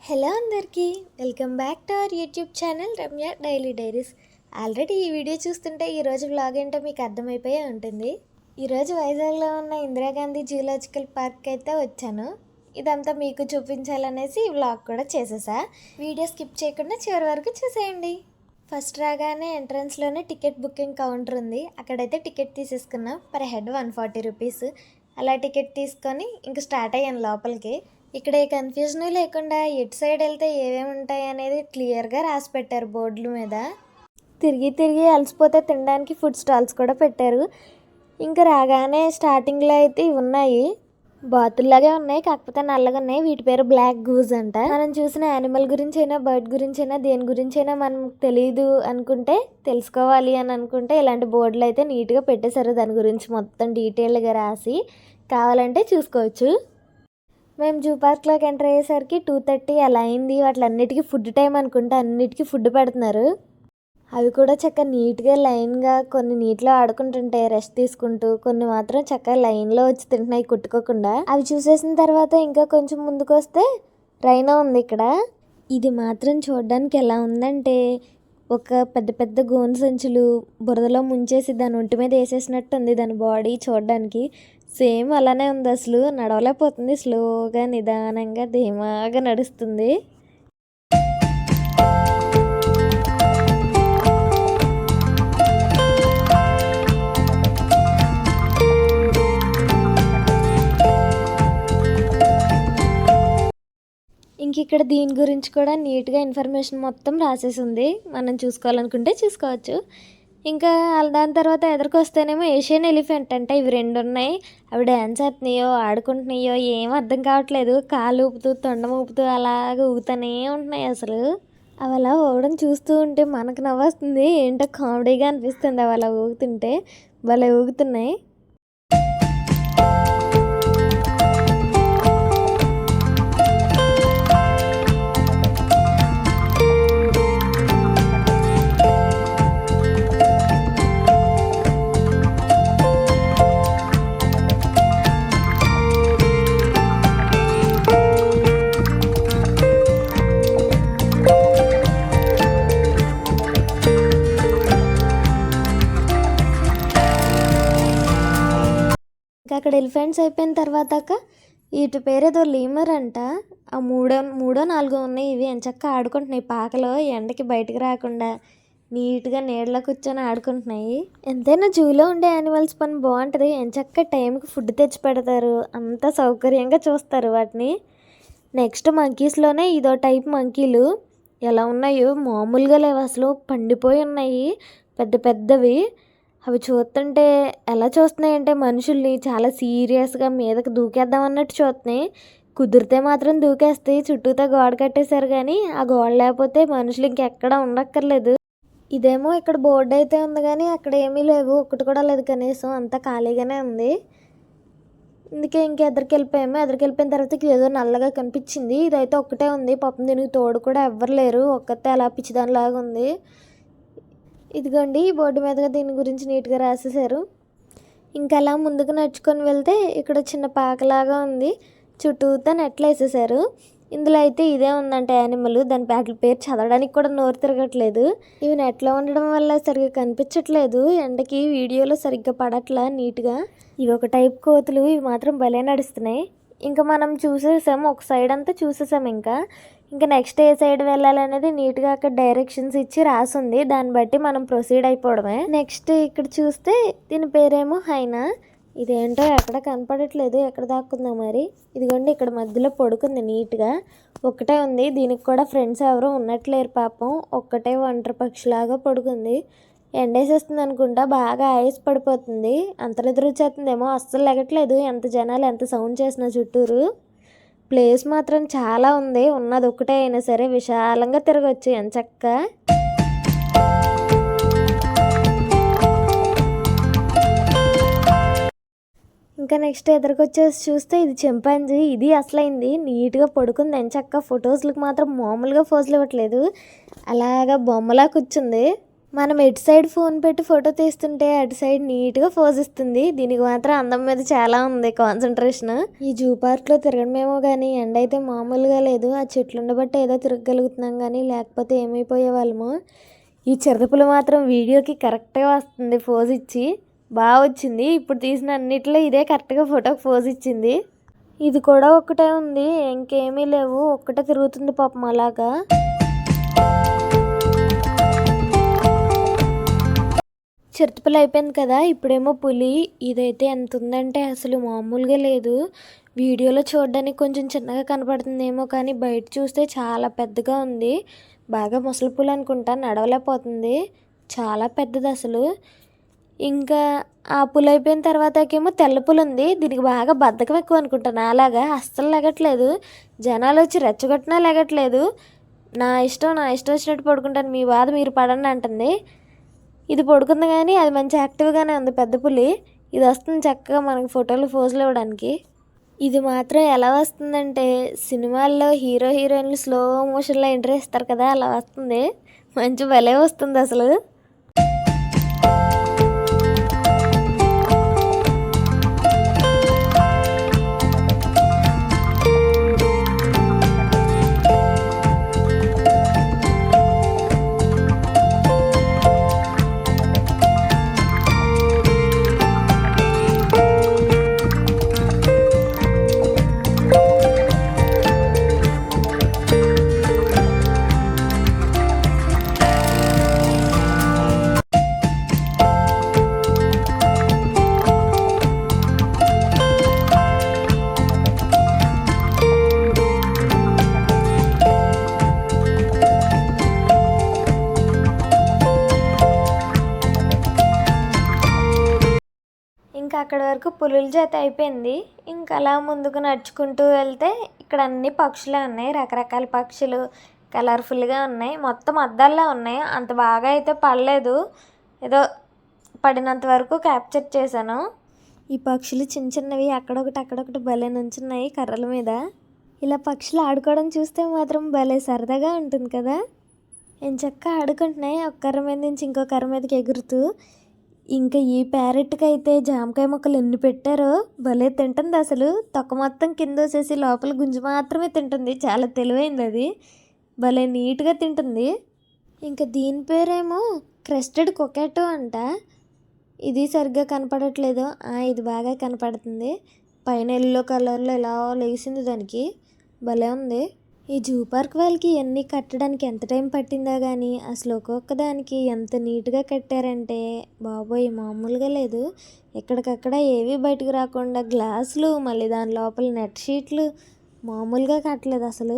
Hello అందరికీ, welcome back to our YouTube channel Ramya daily diaries. Already ఈ video చూస్తుంటే ఈరోజు వ్లాగ్ ఏంటో మీకు అర్థమైపోయే ఉంటుంది. ఈరోజు వైజాగ్లో ఉన్న ఇందిరాగాంధీ జూలాజికల్ పార్క్ అయితే వచ్చాను. ఇదంతా మీకు చూపించాలనేసి ఈ వ్లాగ్ కూడా చేసేసా. వీడియో స్కిప్ చేయకుండా చివరి వరకు చూసేయండి. ఫస్ట్ రాగానే ఎంట్రన్స్లోనే టికెట్ బుకింగ్ కౌంటర్ ఉంది. అక్కడైతే టికెట్ తీసేసుకున్నాం. Per head 140 rupees. అలా టికెట్ తీసుకొని ఇంక స్టార్ట్ అయ్యాను లోపలికి. ఇక్కడ ఏ కన్ఫ్యూజన్ లేకుండా ఎటు సైడ్ వెళ్తే ఏమేమి ఉంటాయి అనేది క్లియర్గా రాసి పెట్టారు బోర్డుల మీద. తిరిగి తిరిగి అలసిపోతే తినడానికి ఫుడ్ స్టాల్స్ కూడా పెట్టారు. ఇంకా రాగానే స్టార్టింగ్లో అయితే ఇవి ఉన్నాయి, బాతుల్లాగే ఉన్నాయి, కాకపోతే నల్లగా ఉన్నాయి. వీటి పేరు బ్లాక్ గూజ్ అంట. మనం చూసిన యానిమల్ గురించి అయినా బర్డ్ గురించి అయినా దేని గురించి అయినా మనం తెలియదు అనుకుంటే, తెలుసుకోవాలి అని అనుకుంటే ఇలాంటి బోర్డులు అయితే నీట్గా పెట్టేశారు. దాని గురించి మొత్తం డీటెయిల్గా రాసి కావాలంటే చూసుకోవచ్చు. మేము జూ పార్క్లోకి ఎంటర్ అయ్యేసరికి 2:30 అలా అయింది. వాటిలన్నిటికీ ఫుడ్ టైం అనుకుంటే అన్నిటికీ ఫుడ్ పెడుతున్నారు. అవి కూడా చక్కగా నీట్గా లైన్గా, కొన్ని నీటిలో ఆడుకుంటుంటాయి రెస్ట్ తీసుకుంటూ, కొన్ని మాత్రం చక్కగా లైన్లో వచ్చి తింటున్నాయి కుట్టుకోకుండా. అవి చూసేసిన తర్వాత ఇంకా కొంచెం ముందుకు వస్తే రైనో ఉంది ఇక్కడ. ఇది మాత్రం చూడడానికి ఎలా ఉందంటే ఒక పెద్ద పెద్ద గోను సంచులు బురదలో ముంచేసి దాని ఒంటి మీద వేసేసినట్టు ఉంది దాని బాడీ చూడడానికి. సేమ్ అలానే ఉంది. అసలు నడవలేకపోతుంది, స్లోగా నిదానంగా ధీమాగా నడుస్తుంది. ఇంక ఇక్కడ దీని గురించి కూడా నీట్గా ఇన్ఫర్మేషన్ మొత్తం రాసేసి ఉంది. మనం చూసుకోవాలనుకుంటే చూసుకోవచ్చు. ఇంకా దాని తర్వాత ఎదురుకొస్తేనేమో ఏషియన్ ఎలిఫెంట్ అంటే ఇవి 2 ఉన్నాయి. అవి డ్యాన్స్ చేస్తున్నాయో ఆడుకుంటున్నాయో ఏం అర్థం కావట్లేదు. కాలు ఊపుతూ తొండం ఊపుతూ అలాగ ఊగుతూనే ఉంటున్నాయి. అసలు అవి అలా ఊగడం చూస్తూ ఉంటే మనకు నవ్వొస్తుంది. ఏంటో కామెడీగా అనిపిస్తుంది. అవి అలా ఊగుతుంటే భలే ఊగుతున్నాయి. అక్కడ ఎలిఫెంట్స్ అయిపోయిన తర్వాత వీటి పేరు ఏదో లీమర్ అంట. ఆ మూడో నాలుగో ఉన్నాయి. ఇవి ఎంచక్క ఆడుకుంటున్నాయి పాకలో, ఎండకి బయటకు రాకుండా నీట్గా నీడలో కూర్చొని ఆడుకుంటున్నాయి. ఎంతైనా జూలో ఉండే యానిమల్స్ పని బాగుంటుంది. ఎంచక్క టైంకి ఫుడ్ తెచ్చి పెడతారు, అంత సౌకర్యంగా చూస్తారు వాటిని. నెక్స్ట్ మంకీస్లోనే ఇదో టైప్ మంకీలు ఎలా ఉన్నాయో మామూలుగా లేవు. అసలు పండిపోయి ఉన్నాయి, పెద్ద పెద్దవి. అవి చూస్తుంటే ఎలా చూస్తున్నాయి అంటే మనుషుల్ని చాలా సీరియస్గా మీదకి దూకేద్దాం అన్నట్టు చూస్తున్నాయి. కుదిరితే మాత్రం దూకేస్తాయి. చుట్టూతో గోడ కట్టేశారు, కానీ ఆ గోడ లేకపోతే మనుషులు ఇంకెక్కడ ఉండక్కర్లేదు. ఇదేమో ఇక్కడ బోర్డు అయితే ఉంది, కానీ అక్కడ ఏమీ లేవు, ఒకటి కూడా లేదు కనీసం. అంతా ఖాళీగానే ఉంది. అందుకే ఎదురుకి వెళ్ళిపోయిన తర్వాత ఏదో నల్లగా కనిపించింది. ఇదైతే ఒక్కటే ఉంది. పాపం దీనికి తోడు కూడా ఎవ్వరు లేరు, ఒక్కతే అలా పిచ్చిదానిలాగా ఉంది. ఇదిగోండి ఈ బోర్డు మీదుగా దీని గురించి నీట్గా రాసేసారు. ఇంకా అలా ముందుకు నడుచుకొని వెళ్తే ఇక్కడ చిన్న పాకలాగా ఉంది, చుట్టూతో నెట్లు వేసేసారు. ఇందులో అయితే ఇదే ఉందంట యానిమల్. దాని పేరు చదవడానికి కూడా నోరు తిరగట్లేదు. ఇవి నెట్లో ఉండడం వల్ల సరిగ్గా కనిపించట్లేదు, ఎండకి వీడియోలో సరిగ్గా పడట్లా నీట్గా. ఇవి ఒక టైప్ కోతులు, ఇవి మాత్రం భలే నడుస్తున్నాయి. ఇంకా మనం చూసేసాము, ఒక సైడ్ అంతా చూసేసాము. ఇంకా నెక్స్ట్ ఏ సైడ్ వెళ్ళాలనేది నీట్గా అక్కడ డైరెక్షన్స్ ఇచ్చి రాసుంది. దాన్ని బట్టి మనం ప్రొసీడ్ అయిపోవడమే. నెక్స్ట్ ఇక్కడ చూస్తే దీని పేరేమో హైనా. ఇదేంటో ఎక్కడ కనపడట్లేదు, ఎక్కడ దాక్కుందో మరి. ఇదిగోండి ఇక్కడ మధ్యలో పడుకుంది నీట్గా. ఒక్కటే ఉంది, దీనికి కూడా ఫ్రెండ్స్ ఎవరు ఉన్నట్లేరు పాపం. ఒక్కటే ఒంటరి పక్షిలాగా పడుకుంది. ఎండేసేస్తుంది అనుకుంటా, బాగా ఆయాస పడిపోతుంది. అంత నిద్ర వచ్చేస్తుందేమో, అస్సలు లెగట్లేదు. ఎంత జనాలు ఎంత సౌండ్ చేసినా చుట్టూరు. ప్లేస్ మాత్రం చాలా ఉంది, ఉన్నది ఒకటే అయినా సరే విశాలంగా తిరగచ్చు ఎంచక్క. ఇంకా నెక్స్ట్ ఎదురుకొచ్చేసి చూస్తే ఇది చింపాంజీ. ఇది అసలైంది, నీట్గా పడుకుంది ఎంచక్క. ఫొటోస్లకు మాత్రం మామూలుగా ఫోజులు ఇవ్వట్లేదు, అలాగా బొమ్మలా కూర్చుంది. మనం ఎటు సైడ్ ఫోన్ పెట్టి ఫోటో తీస్తుంటే అటు సైడ్ నీట్గా పోజ్ ఇస్తుంది. దీనికి మాత్రం అందం మీద చాలా ఉంది కాన్సన్ట్రేషన్. ఈ జూ పార్క్లో తిరగడమేమో కానీ ఎండ అయితే మామూలుగా లేదు. ఆ చెట్లు ఉండబట్టి ఏదో తిరగలుగుతున్నాం కానీ లేకపోతే ఏమైపోయే వాళ్ళము. ఈ చిరుతపులు మాత్రం వీడియోకి కరెక్ట్గా వస్తుంది పోజ్ ఇచ్చి. బాగా వచ్చింది. ఇప్పుడు తీసిన అన్నిట్లో ఇదే కరెక్ట్గా ఫోటోకి పోజ్ ఇచ్చింది. ఇది కూడా ఒక్కటే ఉంది, ఇంకేమీ లేవు. ఒక్కటే తిరుగుతుంది పాపం అలాగా. చిరుతపులి అయిపోయింది కదా, ఇప్పుడేమో పులి. ఇదైతే ఎంత ఉందంటే అసలు మామూలుగా లేదు. వీడియోలో చూడడానికి కొంచెం చిన్నగా కనపడుతుందేమో కానీ బయట చూస్తే చాలా పెద్దగా ఉంది. బాగా ముసలి పులి అనుకుంటా, నడవలేకపోతుంది. చాలా పెద్దది అసలు. ఇంకా ఆ పులి అయిపోయిన తర్వాతకేమో తెల్ల పులి ఉంది. దీనికి బాగా బద్ధకం ఎక్కువ అనుకుంటాను. అలాగా అస్సలు లెగట్లేదు. జనాలు వచ్చి రెచ్చగొట్టినా లెగట్లేదు. నా ఇష్టం వచ్చినట్టు పడుకుంటాను, మీ బాధ మీరు పడండి అంటుంది. ఇది పడుకుంది కానీ అది మంచి యాక్టివ్గానే ఉంది పెద్ద పులి. ఇది వస్తుంది చక్కగా మనకి ఫోటోలు పోజులు ఇవ్వడానికి. ఇది మాత్రం ఎలా వస్తుందంటే సినిమాల్లో హీరో హీరోయిన్లు స్లో మోషన్లో ఎంట్రీ ఇస్తారు కదా, అలా వస్తుంది. మంచి భలే వస్తుంది అసలు. ఇంకా అక్కడి వరకు పులుల చేత అయిపోయింది. ఇంకా అలా ముందుకు నడుచుకుంటూ వెళ్తే ఇక్కడ అన్ని పక్షులే ఉన్నాయి. రకరకాల పక్షులు కలర్ఫుల్గా ఉన్నాయి. మొత్తం అద్దాల్లో ఉన్నాయి. అంత బాగా అయితే పడలేదు, ఏదో పడినంత వరకు క్యాప్చర్ చేశాను. ఈ పక్షులు చిన్న చిన్నవి అక్కడొకటి భలే నుంచున్నాయి కర్రల మీద. ఇలా పక్షులు ఆడుకోవడం చూస్తే మాత్రం భలే సరదాగా ఉంటుంది కదా. ఎంచక్కా ఆడుకుంటున్నాయి, ఒక కర్ర మీద నుంచి ఇంకో కర్ర మీదకి ఎగురుతూ. ఇంకా ఈ ప్యారెట్కి అయితే జామకాయ మొక్కలు ఎన్ని పెట్టారో, భలే తింటుంది అసలు. తొక్క మొత్తం కింద వచ్చేసి లోపల గుంజు మాత్రమే తింటుంది. చాలా తెలివైంది అది, భలే నీట్గా తింటుంది. ఇంకా దీని పేరేమో క్రెస్టెడ్ కొకాటో అంట. ఇది సరిగ్గా కనపడట్లేదు. ఇది బాగా కనపడుతుంది. పైన ఎల్లో కలర్లో ఎలా లేసింది దానికి, భలే ఉంది. ఈ జూ పార్క్ వాళ్ళకి ఇవన్నీ కట్టడానికి ఎంత టైం పట్టిందో కానీ అసలు ఒక్కొక్క దానికి ఎంత నీట్గా కట్టారంటే బాబోయ్ మామూలుగా లేదు. ఎక్కడికక్కడ ఏవి బయటకు రాకుండా గ్లాసులు, మళ్ళీ దాని లోపల నెట్ షీట్లు, మామూలుగా కట్టలేదు అసలు.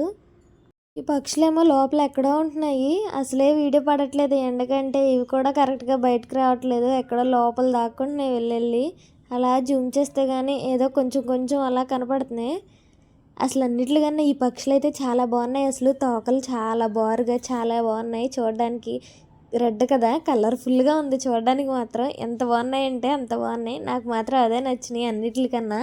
ఈ పక్షులేమో లోపల ఎక్కడో ఉంటున్నాయి, అసలే వీడియో పడట్లేదు ఎందుకంటే ఇవి కూడా కరెక్ట్గా బయటకు రావట్లేదు. ఎక్కడో లోపల దాక్కుంటున్నాయి వెళ్ళి. అలా జూమ్ చేస్తే కానీ ఏదో కొంచెం కొంచెం అలా కనపడుతున్నాయి. అసలు అన్నిటికన్నా ఈ పక్షులు అయితే చాలా బాగున్నాయి. అసలు తోకలు చాలా బారుగా చాలా బాగున్నాయి చూడడానికి. రెడ్ కదా, కలర్ఫుల్గా ఉంది చూడడానికి. మాత్రం ఎంత బాగున్నాయి అంటే అంత బాగున్నాయి. నాకు మాత్రం అదే నచ్చినాయి అన్నిటికన్నా.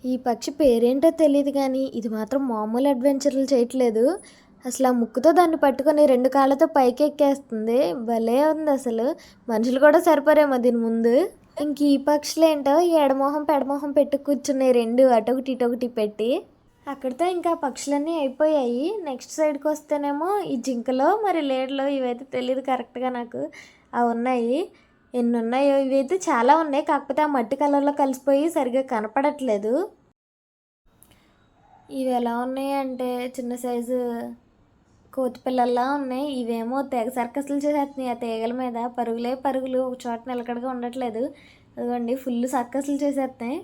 ఈ పక్షి పేరేంటో తెలియదు కానీ ఇది మాత్రం మామూలు అడ్వెంచర్లు చేయట్లేదు. అసలు ఆ ముక్కుతో దాన్ని పట్టుకొని 2 కాళ్ళతో పైకి ఎక్కేస్తుంది. భలే ఉంది అసలు. మనుషులు కూడా సరిపోరేమో దీని ముందు. ఇంక ఈ పక్షులు ఏంటో ఎడమొహం పెడమొహం పెట్టి కూర్చున్నాయి, 2 అటొకటి ఇటొకటి పెట్టి. అక్కడితో ఇంకా పక్షులన్నీ అయిపోయాయి. నెక్స్ట్ సైడ్కి వస్తేనేమో ఈ జింకలో మరి లేడ్లో ఇవైతే తెలియదు కరెక్ట్గా నాకు, అవి ఉన్నాయి. ఎన్ని ఉన్నాయో, ఇవైతే చాలా ఉన్నాయి. కాకపోతే ఆ మట్టి కలర్లో కలిసిపోయి సరిగ్గా కనపడట్లేదు. ఇవి ఎలా ఉన్నాయి అంటే చిన్న సైజు కోతి పిల్లల్లా ఉన్నాయి. ఇవేమో తెగ సర్కస్లు చేసేస్తున్నాయి ఆ తీగల మీద. పరుగులే పరుగులు, ఒక చోట నిలకడగా ఉండట్లేదు. అదిగోండి ఫుల్ సర్కస్లు చేసేస్తున్నాయి.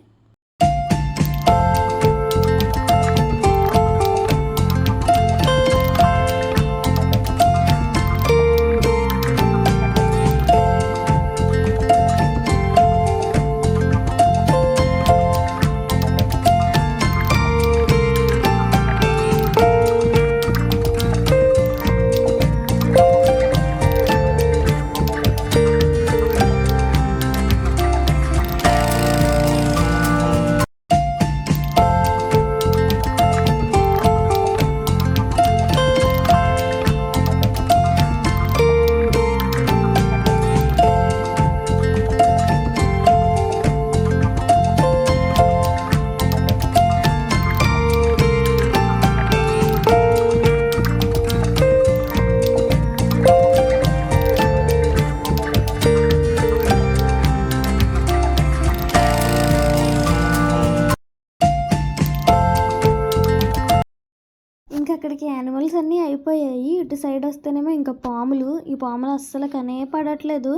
అక్కడికి యానిమల్స్ అన్నీ అయిపోయాయి. ఇటు సైడ్ వస్తేనేమో ఇంకా పాములు. ఈ పాములు అస్సలు కనే పడట్లేదు.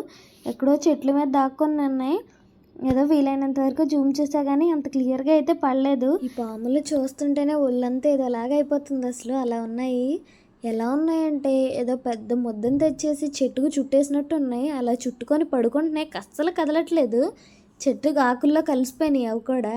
ఎక్కడో చెట్ల మీద దాక్కొని ఉన్నాయి. ఏదో వీలైనంత వరకు జూమ్ చేసా కానీ అంత క్లియర్గా అయితే పడలేదు. ఈ పాములు చూస్తుంటేనే ఒళ్ళంతా ఏదోలాగా అయిపోతుంది. అసలు అలా ఉన్నాయి. ఎలా ఉన్నాయంటే ఏదో పెద్ద ముద్దను తెచ్చేసి చెట్టుకు చుట్టేసినట్టు ఉన్నాయి. అలా చుట్టుకొని పడుకుంటున్నాయి. అస్సలు కదలట్లేదు. చెట్టుకు ఆకుల్లో కలిసిపోయినాయి అవి కూడా.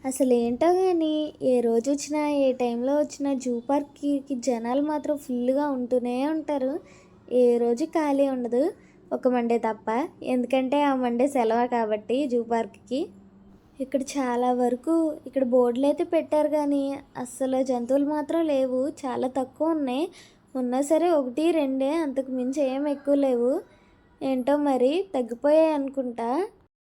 అసలు ఏంటో కానీ ఏ రోజు వచ్చినా ఏ టైంలో వచ్చినా జూ పార్క్కి జనాలు మాత్రం ఫుల్గా ఉంటూనే ఉంటారు. ఏ రోజు ఖాళీ ఉండదు ఒక మండే తప్ప. ఎందుకంటే ఆ మండే సెలవు కాబట్టి జూ పార్క్కి. ఇక్కడ చాలా వరకు ఇక్కడ బోర్డులు అయితే పెట్టారు కానీ అస్సలు జంతువులు మాత్రం లేవు. చాలా తక్కువ ఉన్నాయి. ఉన్నా సరే 1, 2 అంతకు మించి ఏం ఎక్కువ లేవు. ఏంటో మరి తగ్గిపోయాయి అనుకుంటా.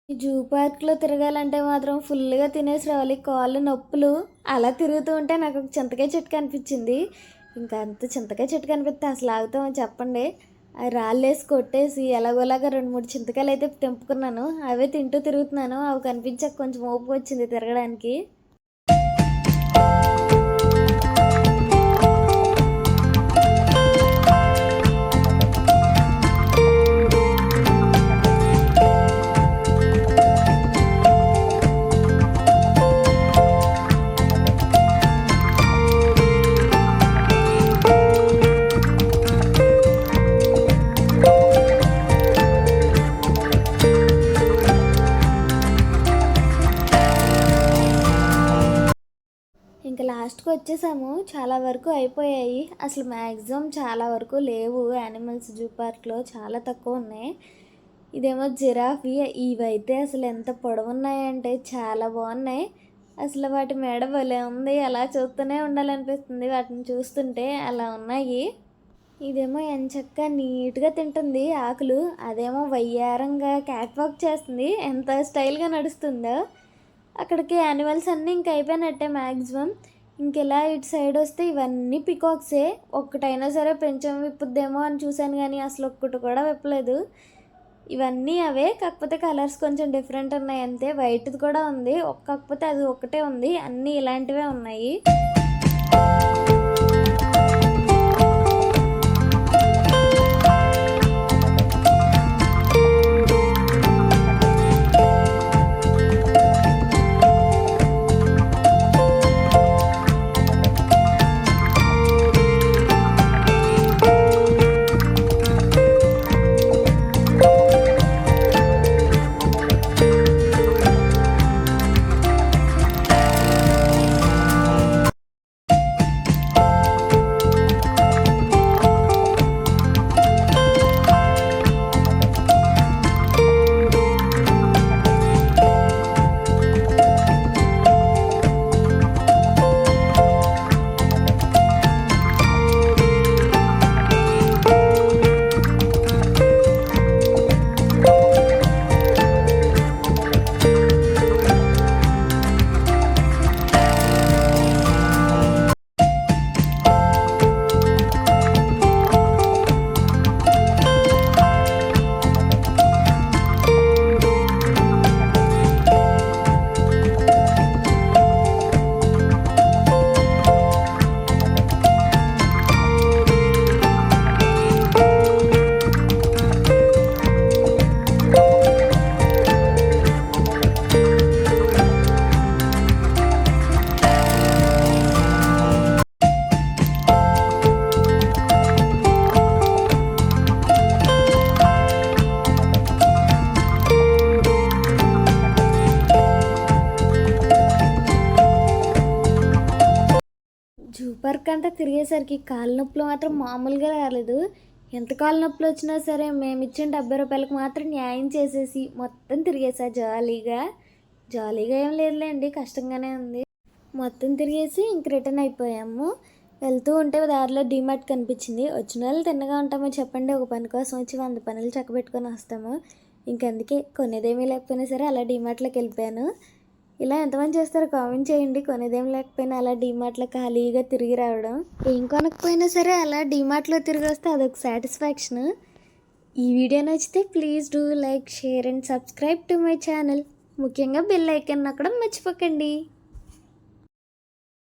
ఈ జూ పార్క్లో తిరగాలంటే మాత్రం ఫుల్గా తినేసి రావాలి. కాళ్ళు నొప్పులు. అలా తిరుగుతూ ఉంటే నాకు ఒక చింతకాయ చెట్టు కనిపించింది. ఇంకా అంత చింతకాయ చెట్టు కనిపిస్తే అసలు ఆగుతామని చెప్పండి. అవి రాళ్ళేసి కొట్టేసి ఎలాగోలాగా 2-3 చింతకాయలు అయితే తెంపుకున్నాను. అవే తింటూ తిరుగుతున్నాను. అవి కనిపించాక కొంచెం ఓపిక వచ్చింది తిరగడానికి. ఇంకా లాస్ట్కి వచ్చేసాము. చాలా వరకు అయిపోయాయి. అసలు మ్యాక్సిమం చాలా వరకు లేవు యానిమల్స్ జూ పార్క్లో. చాలా తక్కువ ఉన్నాయి. ఇదేమో జిరాఫ్. ఇవైతే అసలు ఎంత పొడవున్నాయంటే చాలా బాగున్నాయి. అసలు వాటి మెడ భలే ఉంది. అలా చూస్తూనే ఉండాలనిపిస్తుంది వాటిని చూస్తుంటే. అలా ఉన్నాయి. ఇదేమో ఎంచక్కా నీట్గా తింటుంది ఆకులు. అదేమో వయ్యారంగా క్యాట్ వాక్ చేస్తుంది. ఎంత స్టైల్గా నడుస్తుందో. అక్కడికి యానిమల్స్ అన్నీ ఇంక అయిపోయినట్టే మ్యాక్సిమం. ఇంకెలా ఇటు సైడ్ వస్తే ఇవన్నీ పికాక్సే. ఒక్కటైనా సరే పెంచం విప్పుద్దేమో అని చూశాను కానీ అసలు ఒక్కటి కూడా విప్పలేదు. ఇవన్నీ అవే, కాకపోతే కలర్స్ కొంచెం డిఫరెంట్ ఉన్నాయి అంతే. వైట్ది కూడా ఉంది, కాకపోతే అది ఒక్కటే ఉంది. అన్నీ ఇలాంటివే ఉన్నాయి. అంతా తిరిగేసరికి కాళ్ళ నొప్పులు మాత్రం మామూలుగా రాలేదు. ఎంత కాళ్ళ నొప్పులు వచ్చినా సరే మేము ఇచ్చిన రూ. 70 మాత్రం న్యాయం చేసేసి మొత్తం తిరిగేసా జాలీగా. జాలీగా ఏం లేదులేండి, కష్టంగానే ఉంది. మొత్తం తిరిగేసి ఇంక రిటర్న్ అయిపోయాము. వెళ్తూ ఉంటే దారిలో డీమార్ట్ కనిపించింది. వచ్చిన వాళ్ళు తిన్నగా ఉంటామో చెప్పండి, ఒక పని కోసం వచ్చి 100 పనులు చక్కబెట్టుకొని వస్తాము. ఇంకందుకే కొనేదేమీ లేకపోయినా సరే అలా డీమార్ట్లోకి వెళ్ళిపోయాను. ఇలా ఎంతమంది చేస్తారో కామెంట్ చేయండి. కొనేదేం లేకపోయినా అలా డీమార్ట్లో ఖాళీగా తిరిగి రావడం. ఏం కొనకపోయినా సరే అలా డీమార్ట్లో తిరిగి వస్తే అదొక సాటిస్ఫాక్షన్. ఈ వీడియో నచ్చితే please do like, share and subscribe to my channel. ముఖ్యంగా బెల్ ఐకాన్ నొక్కడం మర్చిపోకండి.